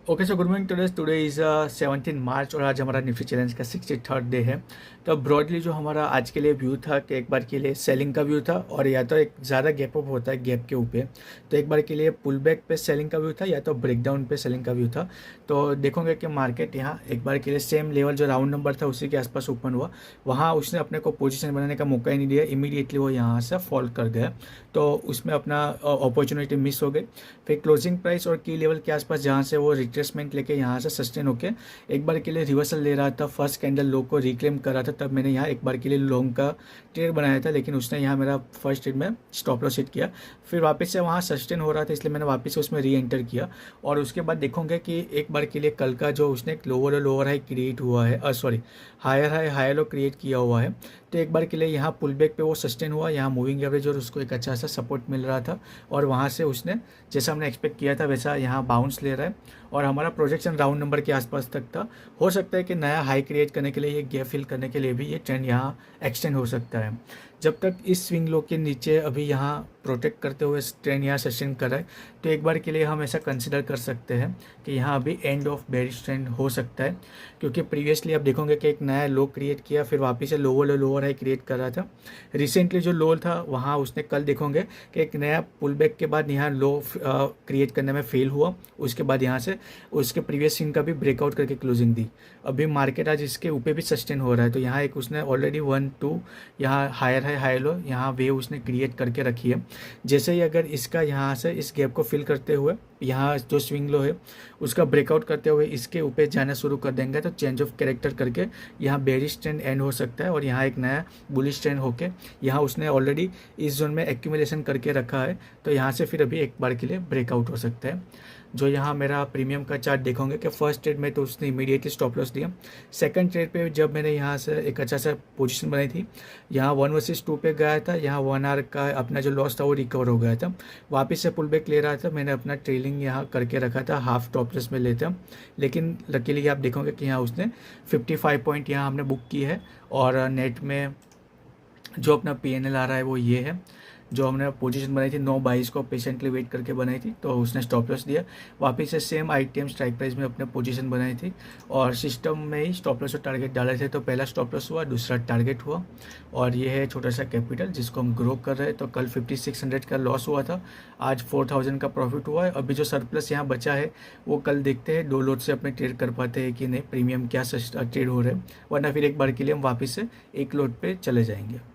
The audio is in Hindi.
Okay so good morning today is 17 मार्च और आज हमारा निफ्टी चैलेंज का 63rd डे है। तो ब्रॉडली जो हमारा आज के लिए व्यू था कि एक बार के लिए सेलिंग का व्यू था और या तो एक ज़्यादा गैप अप होता है गैप के ऊपर, तो एक बार के लिए पुल बैक पे सेलिंग का व्यू था या तो ब्रेकडाउन पे सेलिंग का व्यू था। तो देखोगे कि मार्केट यहाँ एक बार के लिए सेम लेवल जो राउंड नंबर था उसी के आसपास ओपन हुआ, वहाँ उसने अपने को पोजीशन बनाने का मौका ही नहीं दिया, इमीडिएटली वो यहाँ से फॉल कर गया। तो उसमें अपना अपॉर्चुनिटी मिस हो गई। फिर क्लोजिंग प्राइस और की लेवल के आसपास जहाँ से वो रिट्रेसमेंट लेके यहाँ से सस्टेन होके एक बार के लिए रिवर्सल ले रहा था, फर्स्ट कैंडल लो को रिक्लेम कर रहा था, तब मैंने यहाँ एक बार के लिए लॉन्ग का ट्रेड बनाया था, लेकिन उसने यहाँ मेरा फर्स्ट ट्रेड में स्टॉप लॉस हिट किया। फिर वापस से वहाँ सस्टेन हो रहा था, इसलिए मैंने वापस से उसमें री एंटर किया। और उसके बाद देखोगे कि एक बार के लिए कल का जो उसने एक लोअर और लोअर हाई क्रिएट हुआ है, sorry higher high higher low create किया हुआ है, तो एक बार के लिए यहाँ पुल बैक पे वो सस्टेन हुआ, यहाँ मूविंग एवरेज और उसको एक अच्छा सा सपोर्ट मिल रहा था और वहाँ से उसने जैसा हमने एक्सपेक्ट किया था वैसा यहाँ बाउंस ले रहा है और हमारा प्रोजेक्शन राउंड नंबर के आसपास तक था। हो सकता है कि नया हाई क्रिएट करने के लिए, ये गैप फिल करने के लिए भी ये ट्रेंड यहाँ एक्सटेंड हो सकता है। जब तक इस स्विंग लो के नीचे अभी यहाँ प्रोटेक्ट करते हुए ट्रेंड यहाँ सस्टेन कर रहा है, तो एक बार के लिए हम ऐसा कंसिडर कर सकते हैं कि यहाँ अभी एंड ऑफ बेरिश ट्रेंड हो सकता है, क्योंकि प्रीवियसली आप देखोगे कि एक नया लो क्रिएट किया, फिर वापस से लोअर हाई क्रिएट कर रहा था। रिसेंटली जो लो था वहाँ उसने कल देखोगे कि एक नया पुल बैक के बाद यहाँ लो क्रिएट करने में फेल हुआ, उसके बाद यहाँ से उसके प्रीवियस स्विंग का भी ब्रेकआउट करके क्लोजिंग दी। अभी मार्केट आज इसके ऊपर भी सस्टेन हो रहा है, तो यहाँ एक उसने ऑलरेडी 1-2 यहाँ हायर हाई हाई लो यहाँ वेव उसने क्रिएट करके रखी है। जैसे ही अगर इसका यहाँ से इस गैप को फिल करते हुए यहाँ जो स्विंग लो है उसका ब्रेकआउट करते हुए इसके ऊपर जाना शुरू कर देंगे, तो चेंज ऑफ कैरेक्टर करके यहाँ बेरिश ट्रेंड एंड हो सकता है और यहाँ एक नया बुलिश ट्रेंड होके यहाँ उसने ऑलरेडी इस जोन में एक्यूमुलेशन करके रखा है, तो यहाँ से फिर अभी एक बार के लिए ब्रेकआउट हो सकता है। जो यहाँ मेरा प्रीमियम का चार्ट देखोगे कि फर्स्ट ट्रेड में तो उसने इमीडिएटली स्टॉप लॉस दिया। सेकंड ट्रेड पे जब मैंने यहाँ से एक अच्छा सा पोजीशन बनाई थी, यहाँ 1 वर्सेस 2 पे गया था, यहाँ 1 आवर का अपना जो लॉस था वो रिकवर हो गया था, वापस से पुल बैक ले रहा था, मैंने अपना ट्रेलिंग यहाँ करके रखा था, हाफ स्टॉप लॉस में लेता। लेकिन लकीली आप देखोगे कि यहाँ उसने 55 पॉइंट यहाँ हमने बुक की है और नेट में जो अपना PNL आ रहा है वो ये है। जो हमने पोजीशन बनाई थी 9/22 को पेशेंटली वेट करके बनाई थी, तो उसने स्टॉप लॉस दिया। वापस से सेम ITM स्ट्राइक प्राइस में अपने पोजीशन बनाई थी और सिस्टम में ही स्टॉप लॉस और टारगेट डाले थे, तो पहला स्टॉप लॉस हुआ, दूसरा टारगेट हुआ और ये है छोटा सा कैपिटल जिसको हम ग्रो कर रहे हैं। तो कल 5600 का लॉस हुआ था, आज 4000 का प्रॉफिट हुआ है। अभी जो सरप्लस यहाँ बचा है वो कल देखते हैं 2 लोट से अपने ट्रेड कर पाते हैं कि नहीं, प्रीमियम क्या ट्रेड हो रहे हैं, वरना फिर एक बार के लिए हम वापस से एक लोट पे चले जाएंगे।